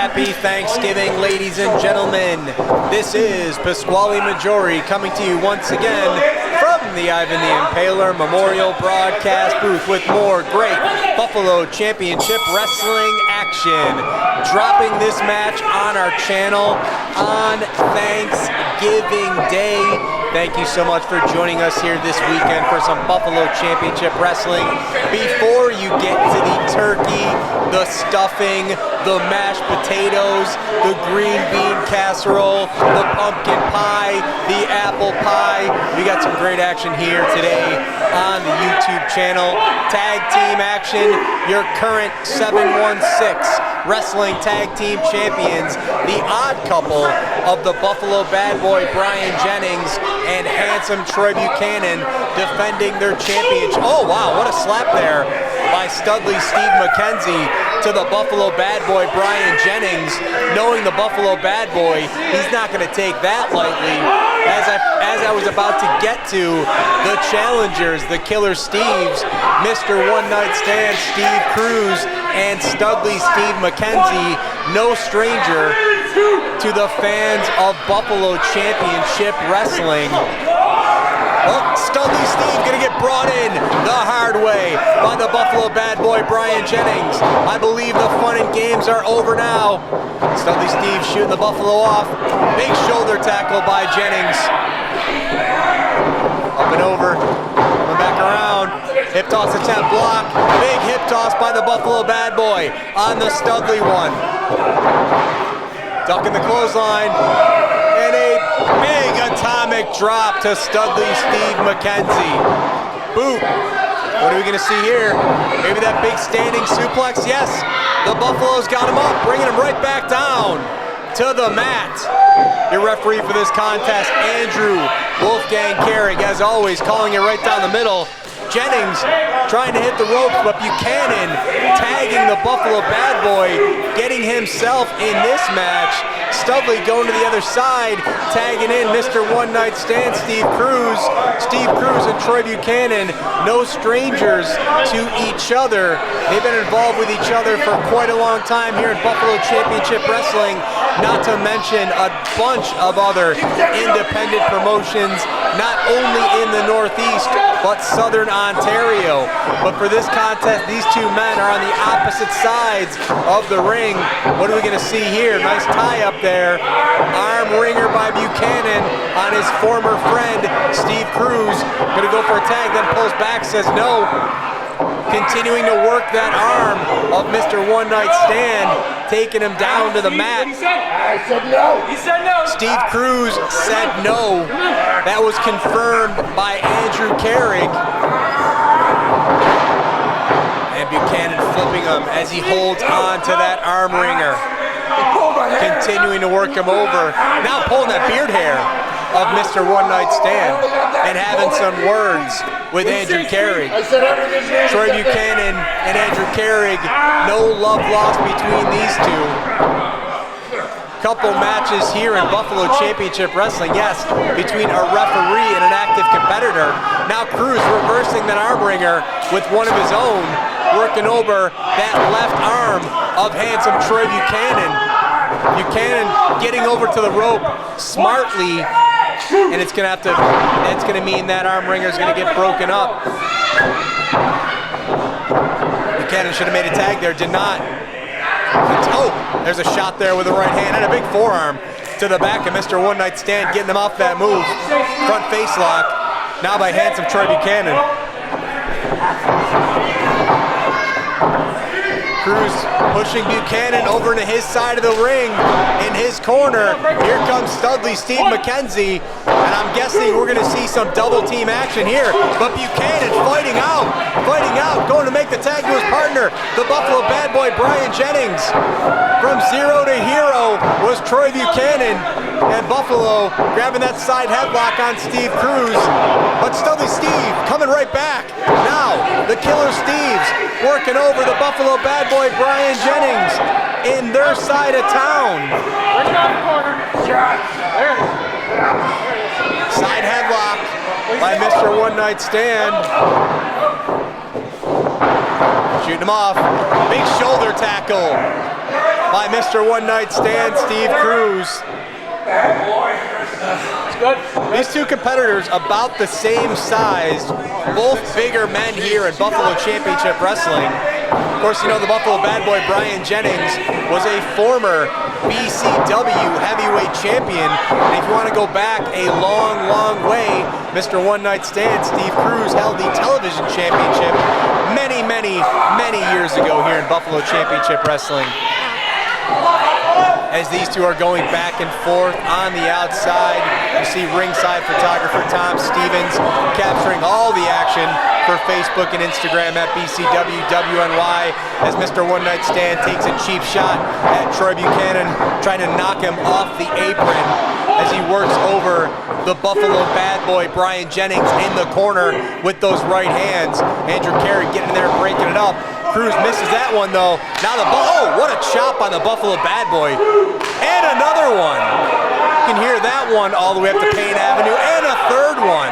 Happy Thanksgiving, ladies and gentlemen. This is Pasquale Maggiore coming to you once again from the Ivan the Impaler Memorial Broadcast booth with more great Buffalo Championship Wrestling action. Dropping this match on our channel on Thanksgiving Day. Thank you so much for joining us here this weekend for some Buffalo Championship Wrestling. Before you get to the turkey, the stuffing, the mashed potatoes, the green bean casserole, the pumpkin pie, the apple pie, we got some great action here today on the YouTube channel. Tag team action, your current 716 Wrestling Tag Team Champions, the odd couple of the Buffalo Bad Boy Brian Jennings and handsome Troy Buchanan defending their championship. Oh wow, what a slap there by Studley Steve McKenzie to the Buffalo Bad Boy Brian Jennings. Knowing the Buffalo Bad Boy, he's not going to take that lightly. As I was about to get to the challengers, the Killer Steves, Mr. One Night Stand Steve Kruz and Studley Steve McKenzie, no stranger to the fans of Buffalo Championship Wrestling. Oh, Studley Steve gonna get brought in the hard way by the Buffalo Bad Boy Brian Jennings. I believe the fun and games are over now. Studley Steve shooting the Buffalo off. Big shoulder tackle by Jennings. Up and over, coming back around. Hip toss attempt block. Big hip toss by the Buffalo Bad Boy on the Studley one. Ducking the clothesline. And a big atomic drop to Studley Steve McKenzie. Boot. What are we going to see here? Maybe that big standing suplex? Yes. The Buffalo's got him up, bringing him right back down to the mat. Your referee for this contest, Andrew Wolfgang Carrig, as always, calling it right down the middle. Jennings trying to hit the ropes, but Buchanan tagging the Buffalo Bad Boy, getting himself in this match. Studley going to the other side, tagging in Mr. One Night Stand Steve Kruz. Steve Kruz and Troy Buchanan, no strangers to each other. They've been involved with each other for quite a long time here in Buffalo Championship Wrestling, not to mention a bunch of other independent promotions, not only in the Northeast, but Southern Ontario. But for this contest, these two men are on the opposite sides of the ring. What are we going to see here? Nice tie up there. Arm wringer by Buchanan on his former friend, Steve Kruz. Going to go for a tag, then pulls back, says no. Continuing to work that arm of Mr. One Night Stand, taking him down to the mat. I said no. He said no. Steve Kruz said no. That was confirmed by Andrew Carrig. And Buchanan flipping him as he holds on to that arm wringer. Continuing to work him over. Now pulling that beard hair of Mr. One Night Stand and having some words with Andrew Carrig. Troy Buchanan and Andrew Carrig, no love lost between these two. Couple matches here in Buffalo Championship Wrestling, yes, between a referee and an active competitor. Now Kruz reversing that arm wringer with one of his own, working over that left arm of handsome Troy Buchanan. Buchanan getting over to the rope smartly, and it's gonna mean that arm wringer is gonna get broken up. Buchanan should have made a tag there, did not. Oh, there's a shot there with the right hand and a big forearm to the back of Mr. One Night Stand, getting him off that move. Front face lock, now by handsome Troy Buchanan. Kruz pushing Buchanan over into his side of the ring. In his corner, here comes Studley Steve McKenzie, and I'm guessing we're going to see some double team action here. But Buchanan fighting out, going to make the tag to his partner, the Buffalo Bad Boy Brian Jennings. From zero to hero was Troy Buchanan, and Buffalo grabbing that side headlock on Steve Kruz. But Studley Steve coming right back. Now the Killer Steves working over the Buffalo Bad Boy Brian Jennings in their side of town. Side headlock by Mr. One Night Stand. Shooting him off. Big shoulder tackle by Mr. One Night Stand, Steve Kruz. These two competitors about the same size, both bigger men here at Buffalo Championship Wrestling. Of course, you know the Buffalo Bad Boy Brian Jennings was a former BCW heavyweight champion. And if you want to go back a long, long way, Mr. One Night Stand, Steve Kruz, held the television championship many, many, many years ago here in Buffalo Championship Wrestling. As these two are going back and forth on the outside, you see ringside photographer Tom Stevens capturing all the action for Facebook and Instagram at BCWWNY as Mr. One Night Stand takes a cheap shot at Troy Buchanan, trying to knock him off the apron as he works over the Buffalo Bad Boy Brian Jennings in the corner with those right hands. Andrew Carey getting in there, breaking it up. Kruz misses that one though. Now oh, what a chop on the Buffalo Bad Boy. And another one. You can hear that one all the way up to Payne Avenue. And a third one.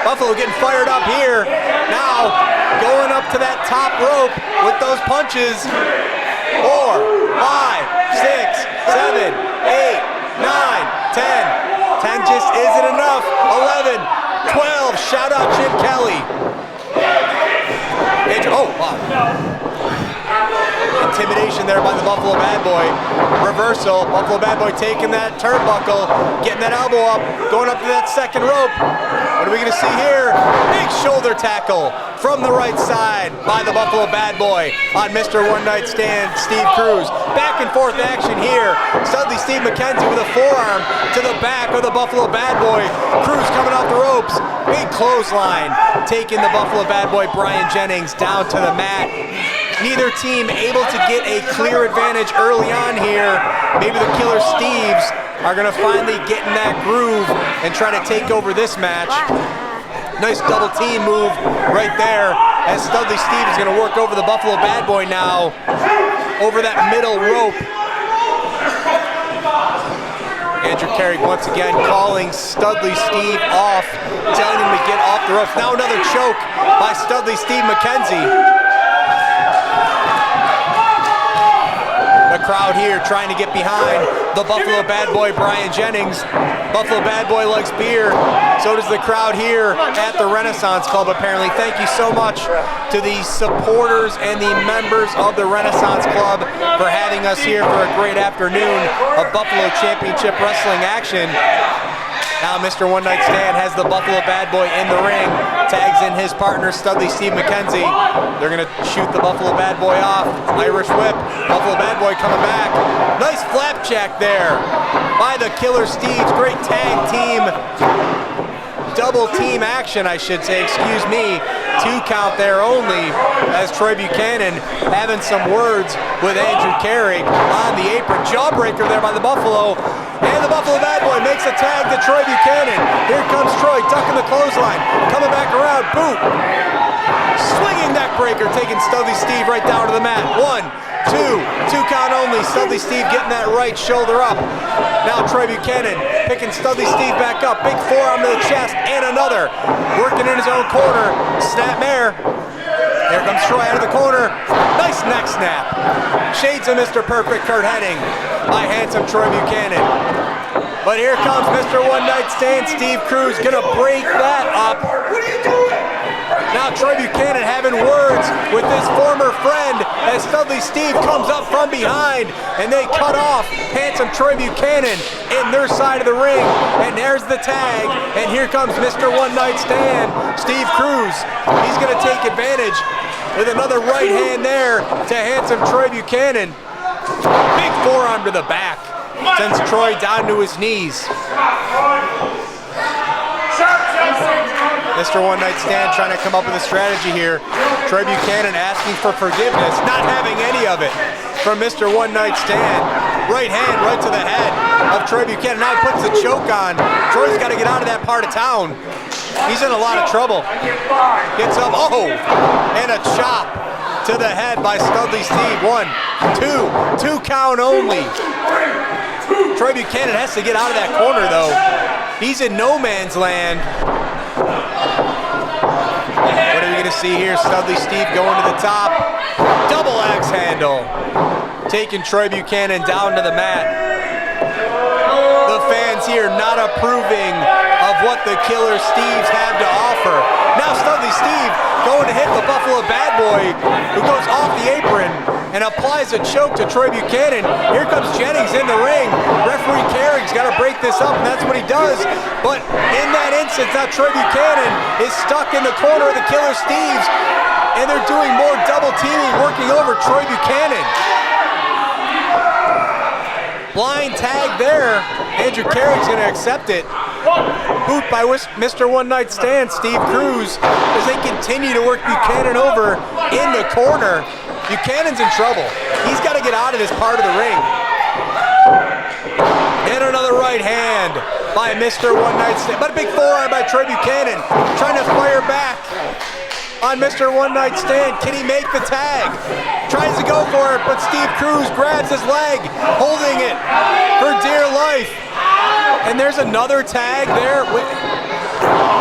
Buffalo getting fired up here. Now going up to that top rope with those punches. 4, 5, 6, 7, 8, 9, 10. 10 just isn't enough. 11, 12. Shout out Jim Kelly. Oh, wow. Intimidation there by the Buffalo Bad Boy. Reversal. Buffalo Bad Boy taking that turnbuckle, getting that elbow up, going up to that second rope. What are we going to see here? Big shoulder tackle from the right side by the Buffalo Bad Boy on Mr. One Night Stand, Steve Kruz. Back and forth action here. Suddenly Steve McKenzie with a forearm to the back of the Buffalo Bad Boy. Kruz coming off the ropes. Big clothesline taking the Buffalo Bad Boy Brian Jennings down to the mat. Neither team able to get a clear advantage early on here. Maybe the Killer Steves are going to finally get in that groove and try to take over this match. Nice double team move right there as Studley Steve is going to work over the Buffalo Bad Boy now over that middle rope. Andrew Carey once again calling Studley Steve off, telling him to get off the ropes. Now another choke by Studley Steve McKenzie. The crowd here trying to get behind the Buffalo Bad Boy Brian Jennings. Buffalo Bad Boy likes beer. So does the crowd here at the Renaissance Club apparently. Thank you so much to the supporters and the members of the Renaissance Club for having us here for a great afternoon of Buffalo Championship Wrestling action. Now Mr. One Night Stand has the Buffalo Bad Boy in the ring, tags in his partner Studley Steve McKenzie. They're going to shoot the Buffalo Bad Boy off. Irish whip, Buffalo Bad Boy coming back. Nice flapjack there by the Killer Steves. Great tag team, double team action I should say, excuse me. 2 count there only as Troy Buchanan having some words with Andrew Carey on the apron. Jawbreaker there by the Buffalo. And the Buffalo Bad Boy makes a tag to Troy Buchanan. Here comes Troy, ducking the clothesline. Coming back around, boot. Swinging neck breaker, taking Studley Steve right down to the mat. 1, 2 count only. Studley Steve getting that right shoulder up. Now Troy Buchanan picking Studley Steve back up. Big forearm to the chest and another. Working in his own corner. Snapmare. Here comes Troy out of the corner. Nice neck snap. Shades of Mr. Perfect Kurt Hennig by handsome Troy Buchanan. But here comes Mr. One Night Stand, Steve Kruz, gonna break that up. What are you doing? Now Troy Buchanan having words with his former friend as Studley Steve comes up from behind and they cut off handsome Troy Buchanan in their side of the ring. And there's the tag, and here comes Mr. One Night Stand, Steve Kruz. He's gonna take advantage with another right hand there to handsome Troy Buchanan. Big forearm to the back, sends Troy down to his knees. Mr. One Night Stand trying to come up with a strategy here. Troy Buchanan asking for forgiveness, not having any of it from Mr. One Night Stand. Right hand right to the head of Troy Buchanan. Now he puts the choke on. Troy's got to get out of that part of town. He's in a lot of trouble. Gets up, oh, and a chop to the head by Studley Steve. 1, 2 count only. Troy Buchanan has to get out of that corner though. He's in no man's land. What are we going to see here, Studley Steve going to the top. Double axe handle. Taking Troy Buchanan down to the mat. The fans here not approving of what the Killer Steves have to offer. Now Studley Steve going to hit the Buffalo Bad Boy, who goes off the apron and applies a choke to Troy Buchanan. Here comes Jennings in the ring. Referee Carrick's got to break this up, and that's what he does. But in that instance, now Troy Buchanan is stuck in the corner of the Killer Steves, and they're doing more double teaming, working over Troy Buchanan. Blind tag there. Andrew Carrick's going to accept it. Boot by Mr. One Night Stand, Steve Kruz, as they continue to work Buchanan over in the corner. Buchanan's in trouble. He's got to get out of this part of the ring. And another right hand by Mr. One Night Stand. But a big forearm by Troy Buchanan, trying to fire back on Mr. One Night Stand. Can he make the tag? Tries to go for it, but Steve Kruz grabs his leg, holding it for dear life. And there's another tag there.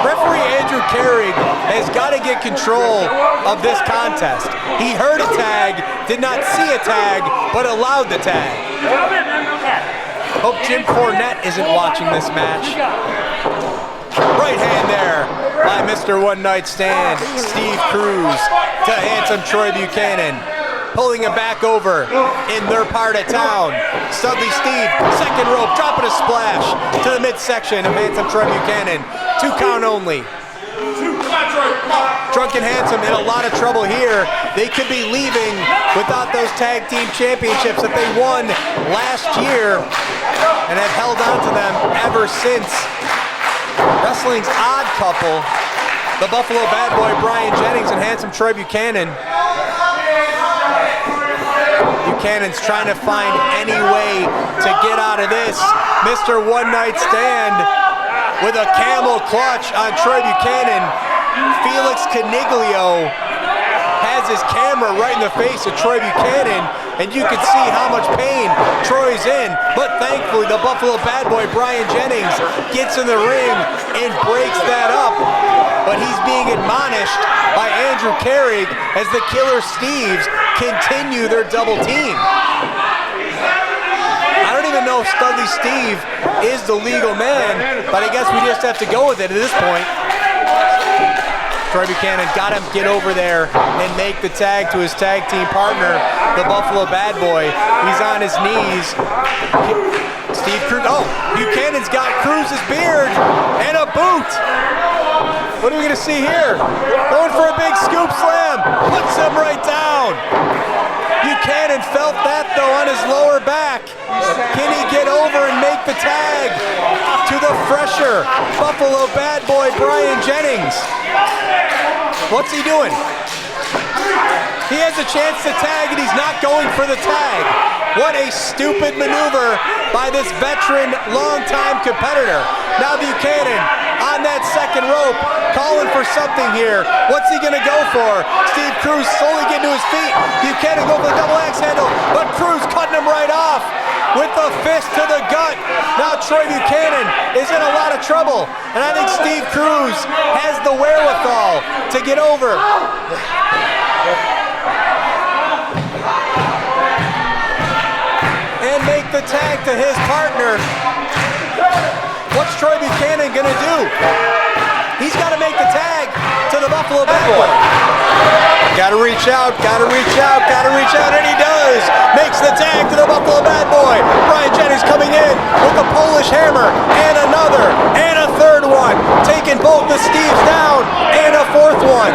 Referee Andrew Carrick has got to get control of this contest. He heard a tag, did not see a tag, but allowed the tag. Hope Jim Cornette isn't watching this match. Right hand there by Mr. One Night Stand, Steve Kruz, to handsome Troy Buchanan. Pulling him back over in their part of town. Studley Steve, second rope, dropping a splash to the midsection of handsome Troy Buchanan. 2 count only. Drunken Handsome in a lot of trouble here. They could be leaving without those tag team championships that they won last year and have held on to them ever since. Wrestling's odd couple, the Buffalo Bad Boy Brian Jennings and handsome Troy Buchanan. Buchanan's trying to find any way to get out of this. Mr. One Night Stand with a camel clutch on Troy Buchanan. Felix Caniglio has his camera right in the face of Troy Buchanan, and you can see how much pain Troy's in. But thankfully, the Buffalo Bad Boy Brian Jennings gets in the ring and breaks that up. But he's being admonished by Andrew Carrick as the Killer Steves continue their double team. I don't even know if Studley Steve is the legal man, but I guess we just have to go with it at this point. Troy Buchanan got him get over there and make the tag to his tag team partner, the Buffalo Bad Boy. He's on his knees. Steve Kruz, oh, Buchanan's got Cruz's beard and a boot. What are we gonna see here? Going for a big scoop slam, puts him right down. Buchanan felt that though on his lower back. Can he get over and make the tag to the fresher Buffalo Bad Boy Brian Jennings? What's he doing? He has a chance to tag and he's not going for the tag. What a stupid maneuver by this veteran, longtime competitor. Now Buchanan on that second rope, calling for something here. What's he gonna go for? Steve Kruz slowly getting to his feet. Buchanan go for the double axe handle, but Kruz cutting him right off with the fist to the gut. Now Troy Buchanan is in a lot of trouble, and I think Steve Kruz has the wherewithal to get over. And make the tag to his partner. What's Troy Buchanan gonna do? He's gotta make the tag to the Buffalo Bad Boy. Gotta reach out, gotta reach out, gotta reach out, and he does! Makes the tag to the Buffalo Bad Boy. Brian Jennings coming in with a Polish hammer, and another, and a third one. Taking both the Steves down, and a fourth one.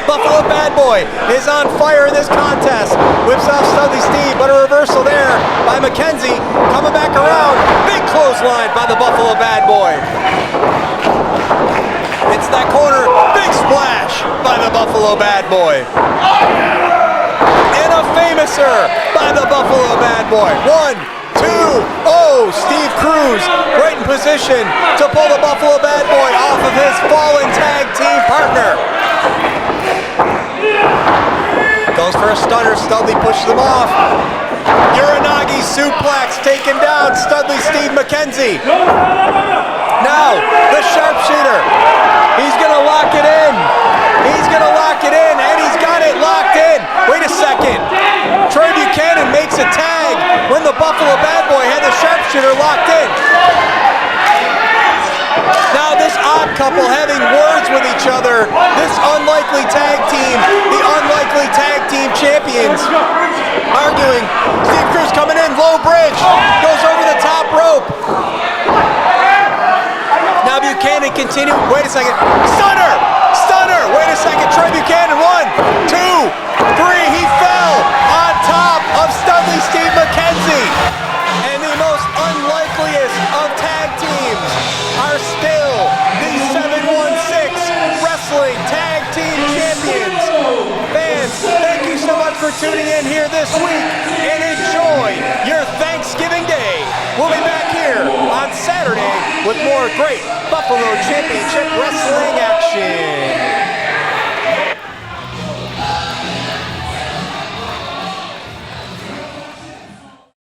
Buffalo Bad Boy is on fire in this contest. Whips off Studley Steve, but a reversal there by McKenzie. Coming back around. Big clothesline by the Buffalo Bad Boy. It's that corner. Big splash by the Buffalo Bad Boy. And a famouser by the Buffalo Bad Boy. 1, 2, oh, Steve Kruz right in position to pull the Buffalo Bad Boy off of his fallen tag team partner. Goes for a stunner, Studley pushes him off. Uranagi suplex taken down, Studley Steve McKenzie. Now, the sharpshooter. He's gonna lock it in. He's gonna lock it in, and he's got it locked in. Wait a second. Troy Buchanan makes a tag when the Buffalo Bad Boy had the sharpshooter locked in. Now this odd couple having words with each other. This unlikely tag team, the unlikely tag team champions, arguing. Steve Kruz coming in, low bridge, goes over the top rope. Now Buchanan continuing. Wait a second. Stunner! Stunner! Wait a second. Troy Buchanan, 1, 2, 3. He fell on top of Studley Steve McKenzie. And the most unlikeliest of tag teams are still the 716 Wrestling Tag Team Champions. Fans, thank you so much for tuning in here this week, and enjoy your Thanksgiving Day. We'll be back here on Saturday with more great Buffalo Championship Wrestling action.